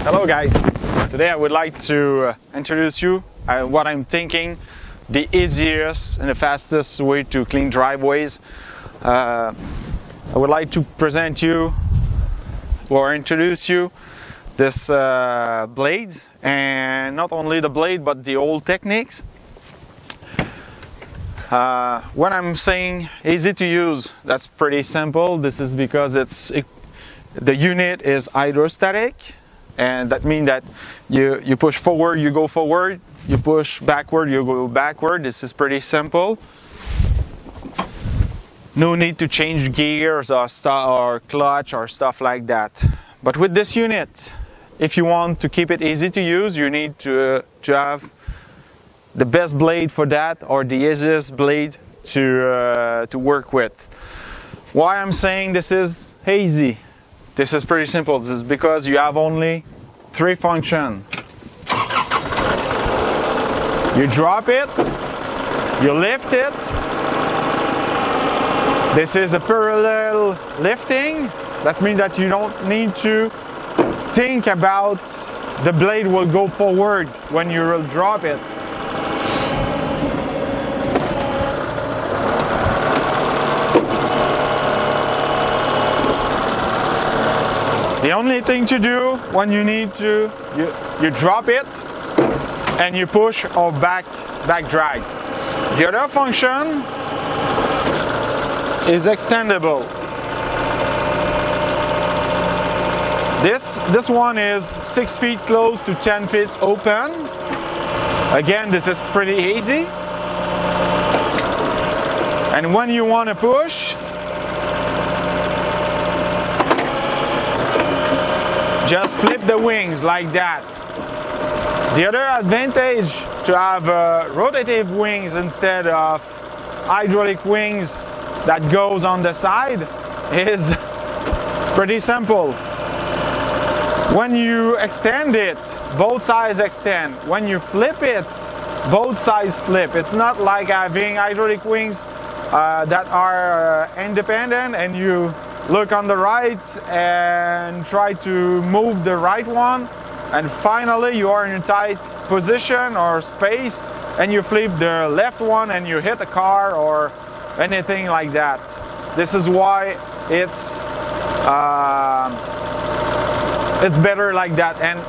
Hello guys, today I would like to introduce you what I'm thinking the easiest and the fastest way to clean driveways. I would like to present you or introduce you this blade, and not only the blade but the old techniques. When I'm saying easy to use, that's pretty simple. This is because the unit is hydrostatic, and that means that you push forward, you go forward, you push backward, you go backward. This is pretty simple. No need to change gears or clutch or stuff like that. But with this unit, if you want to keep it easy to use, you need to have the best blade for that, or the easiest blade to work with. Why I'm saying this is easy? This is pretty simple. This is because you have only 3 functions. You drop it, you lift it. This is a parallel lifting. That means that you don't need to think about the blade will go forward when you will drop it. The only thing to do when you need to, you drop it and you push or back drag. The other function is extendable. This one is 6 feet closed to 10 feet open. Again, this is pretty easy. And when you want to push, just flip the wings like that. The other advantage to have rotative wings instead of hydraulic wings that goes on the side is pretty simple. When you extend it, both sides extend. When you flip it, both sides flip. It's not like having hydraulic wings that are independent and you look on the right and try to move the right one, and finally you are in a tight position or space and you flip the left one and you hit a car or anything like that. This is why it's better like that, and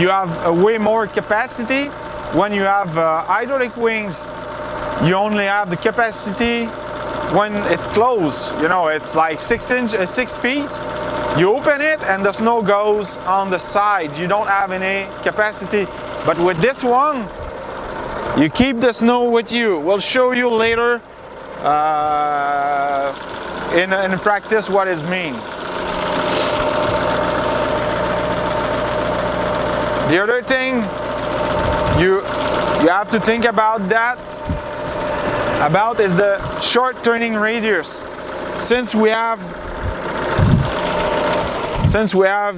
you have a way more capacity. When you have hydraulic wings, you only have the capacity when it's closed. You know, it's like 6 feet. You open it and the snow goes on the side. You don't have any capacity. But with this one, you keep the snow with you. We'll show you later in practice what it means. The other thing you have to think about is the short turning radius. Since we have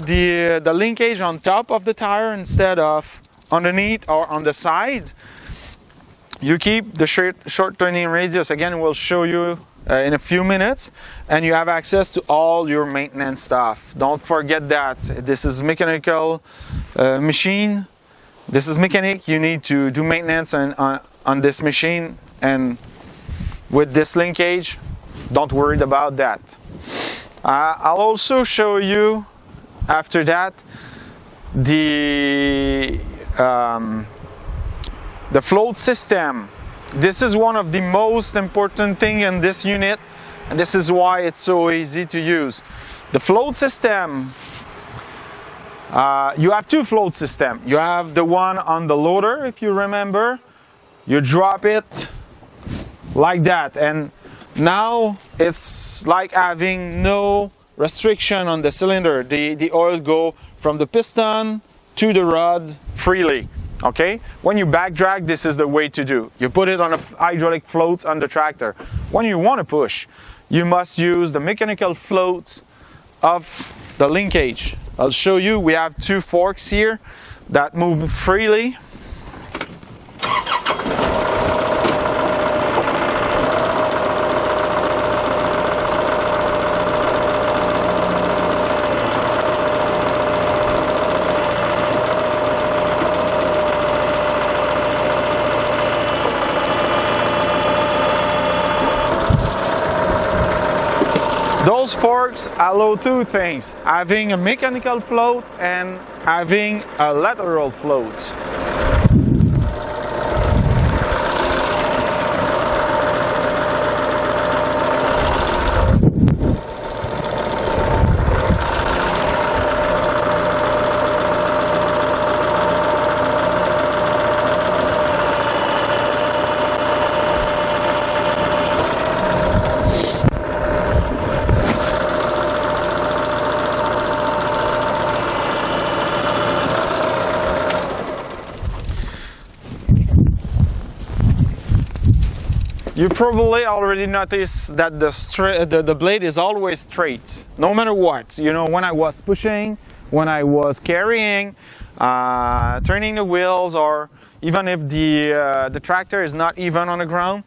the linkage on top of the tire instead of underneath or on the side, you keep the short turning radius. Again, we'll show you in a few minutes, and you have access to all your maintenance stuff. Don't forget that this is mechanical machine. This is mechanic. You need to do maintenance on this machine, and with this linkage, don't worry about that. I'll also show you after that the float system. This is one of the most important thing in this unit, and this is why it's so easy to use. The float system, you have 2 float systems. You have the one on the loader, if you remember. You drop it like that, and now it's like having no restriction on the cylinder. The oil go from the piston to the rod freely. Okay? When you back drag, this is the way to do. You put it on a hydraulic float on the tractor. When you want to push, you must use the mechanical float of the linkage. I'll show you. We have 2 forks here that move freely. Those forks allow two things, having a mechanical float and having a lateral float. You probably already noticed that the blade is always straight, no matter what. You know, when I was pushing, when I was carrying, turning the wheels, or even if the tractor is not even on the ground,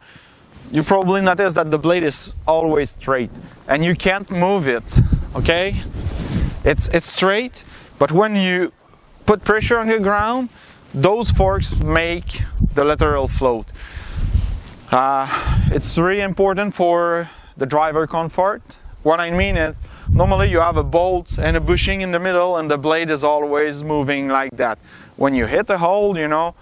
you probably notice that the blade is always straight, and you can't move it. Okay, it's straight, but when you put pressure on the ground, those forks make the lateral float. It's really important for the driver comfort. What I mean is, normally you have a bolt and a bushing in the middle and the blade is always moving like that. When you hit a hole, you know,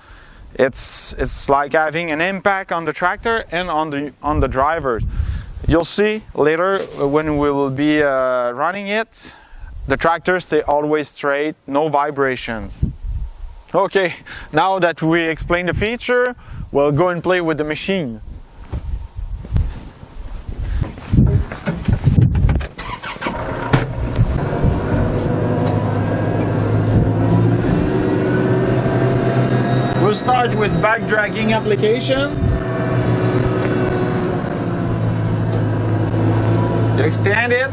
it's like having an impact on the tractor and on the drivers. You'll see later when we will be running it, the tractors stay always straight, no vibrations. Okay, now that we explained the feature, we'll go and play with the machine. We'll start with back dragging application. You extend it.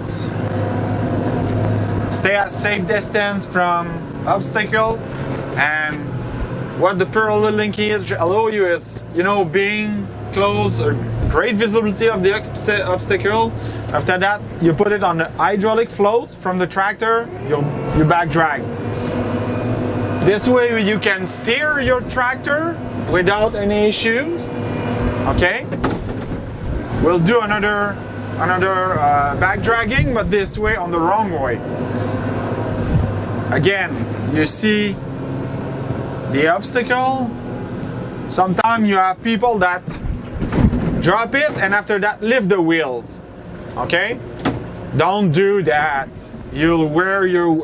Stay at safe distance from obstacle. And what the parallel linkage allow you is, you know, being close, or great visibility of the obstacle. After that, you put it on the hydraulic float from the tractor, you back drag. This way you can steer your tractor without any issues. Okay? We'll do another back dragging, but this way on the wrong way. Again, you see the obstacle. Sometimes you have people that drop it and after that lift the wheels. Okay? Don't do that. You'll wear your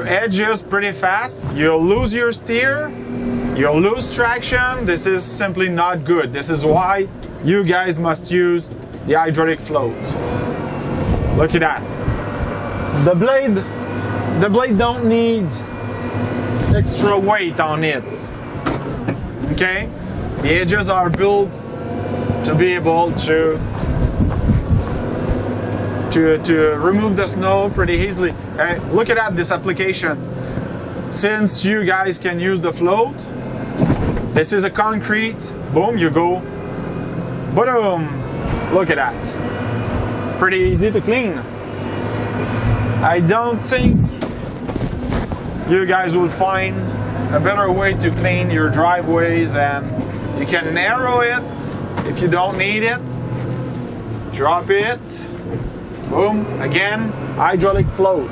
edges pretty fast. You'll lose your steer. You'll lose traction. This is simply not good. This is why you guys must use the hydraulic float. Look at that. The blade don't need extra weight on it. Okay? The edges are built to be able to remove the snow pretty easily. Look at this application. Since you guys can use the float, this is a concrete. Boom, you go. Boom. Look at that. Pretty easy to clean. I don't think you guys will find a better way to clean your driveways, and you can narrow it if you don't need it. Drop it. Boom. Again, hydraulic float.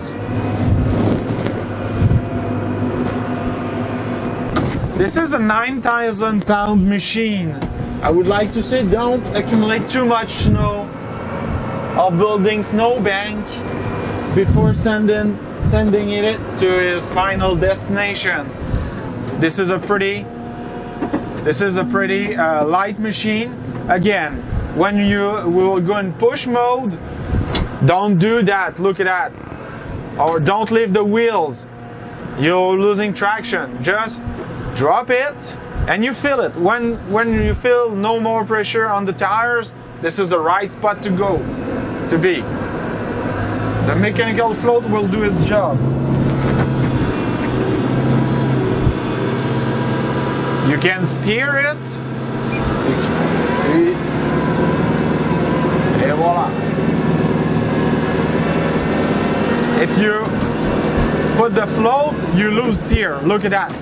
This is a 9,000 pound machine. I would like to say don't accumulate too much snow or building snowbank before sending it to his final destination. This is a pretty light machine. Again, when we will go in push mode, don't do that. Look at that. Or don't lift the wheels. You're losing traction. Just drop it and you feel it. When you feel no more pressure on the tires, this is the right spot to be. The mechanical float will do its job. You can steer it. Et voila. If you put the float, you lose steer. Look at that.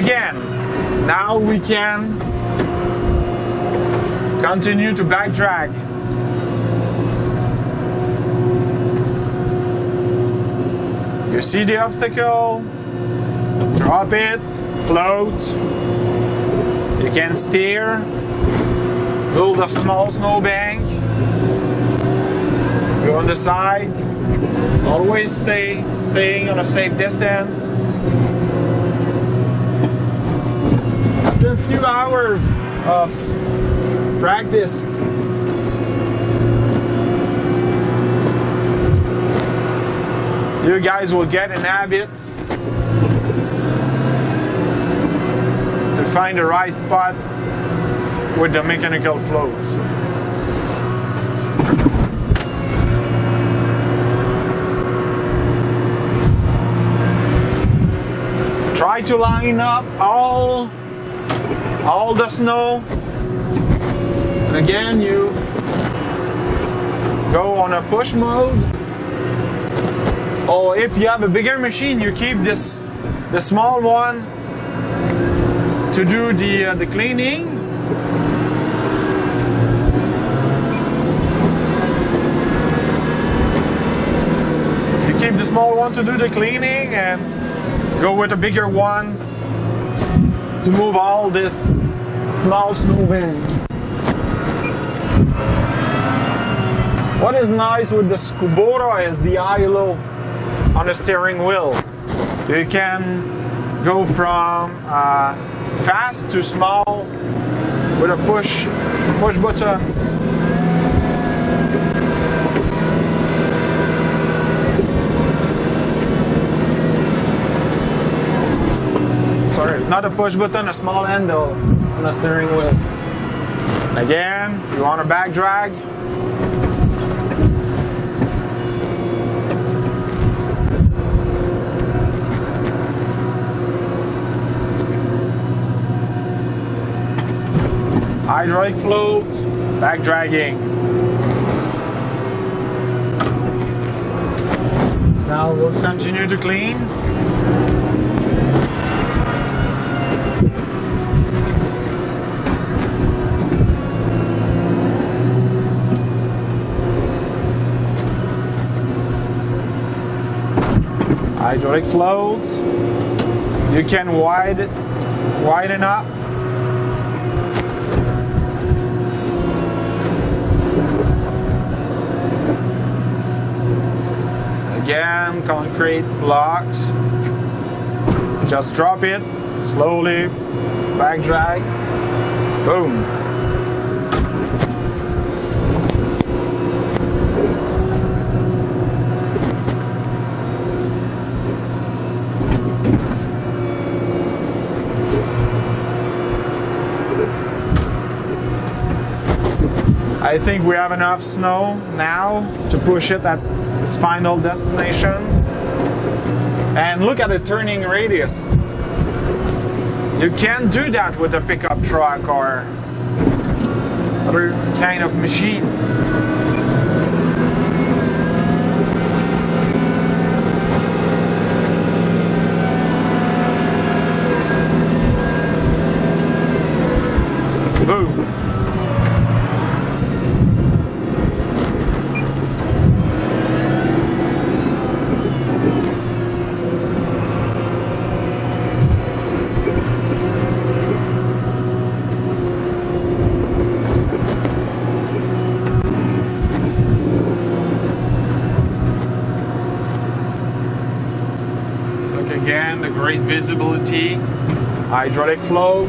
Again, now we can continue to back drag. You see the obstacle, drop it, float. You can steer, build a small snowbank, go on the side, always staying on a safe distance. After a few hours of practice, you guys will get an habit to find the right spot with the mechanical floats. Try to line up all the snow. And again, you go on a push mode. Or if you have a bigger machine, you keep the small one to do the cleaning. You keep the small one to do the cleaning and go with a bigger one to move all this small snowbank. What is nice with the Kubota is the high-low on the steering wheel. You can go from fast to small with a push button. Sorry, not a push button, a small handle on the steering wheel. Again, you want a back drag. Hydraulic float, back dragging. Now we'll continue to clean. Hydraulic floats. You can widen up. Again, concrete blocks. Just drop it slowly, back drag, boom. I think we have enough snow now to push it at its final destination. And look at the turning radius. You can't do that with a pickup truck or other kind of machine. Boom. Again, the great visibility, hydraulic flow.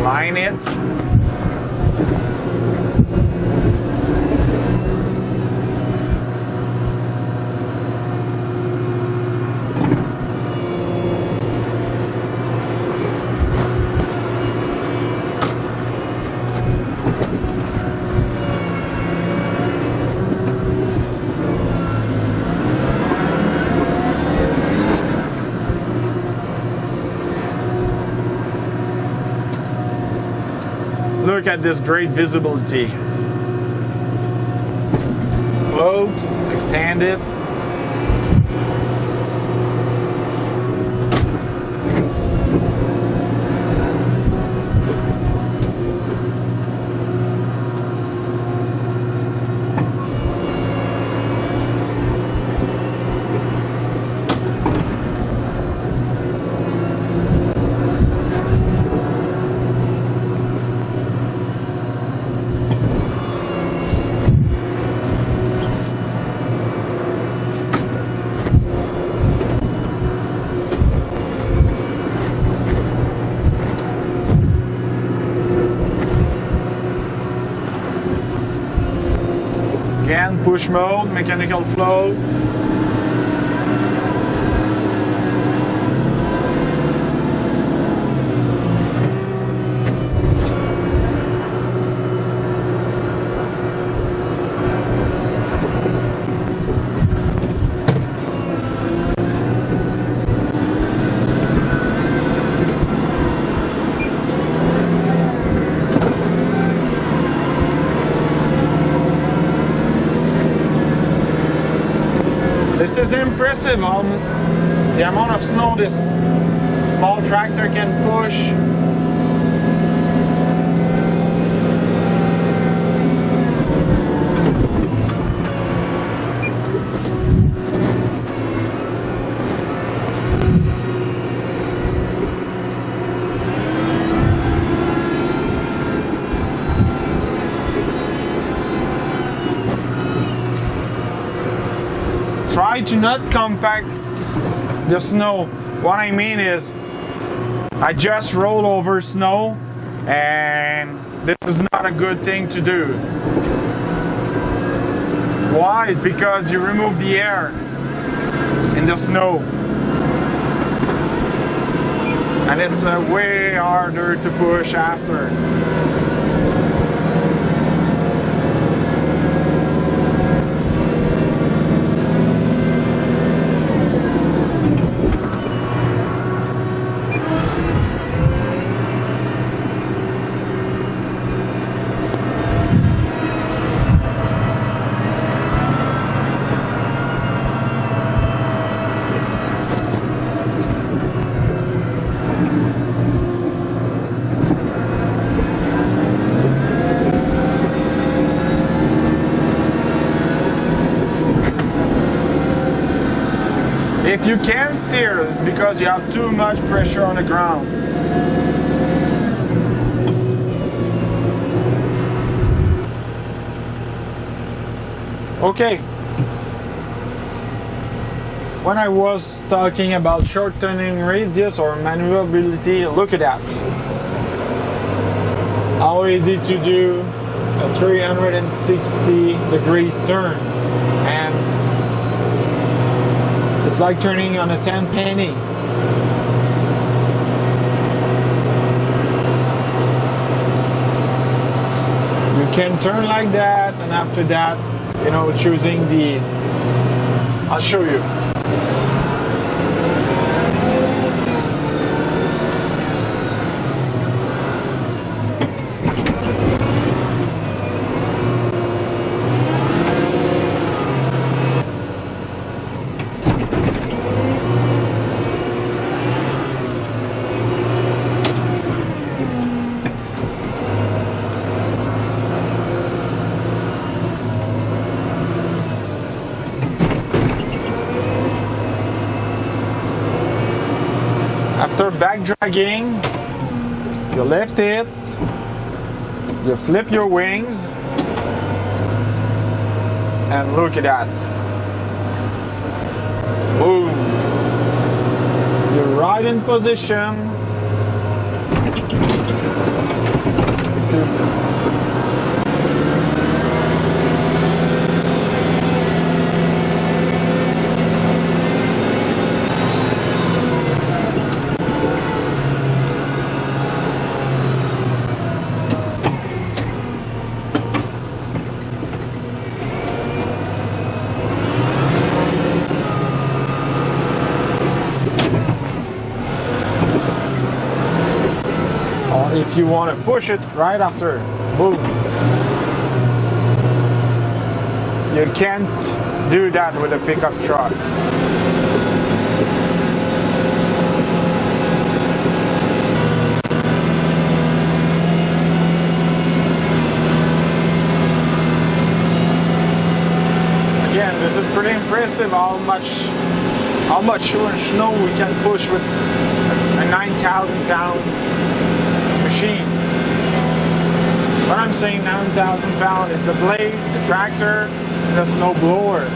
Line it. Look at this great visibility. float, extend it. Again, push mode, mechanical flow. This is impressive on the amount of snow this small tractor can push. Try to not compact the snow. What I mean is, I just roll over snow, and this is not a good thing to do. Why? Because you remove the air in the snow, and it's way harder to push after. If you can't steer, it's because you have too much pressure on the ground. Okay. When I was talking about short turning radius or maneuverability, look at that. How easy to do a 360 degrees turn. And it's like turning on a 10 penny. You can turn like that, and after that, you know, choosing the, I'll show you. After back dragging, you lift it, you flip your wings, and look at that. Boom. You're right in position. If you want to push it right after, boom. You can't do that with a pickup truck. Again, this is pretty impressive how much snow we can push with a 9,000 pound machine. When I'm saying 9,000 pound, it's the blade, the tractor, and the snow blower.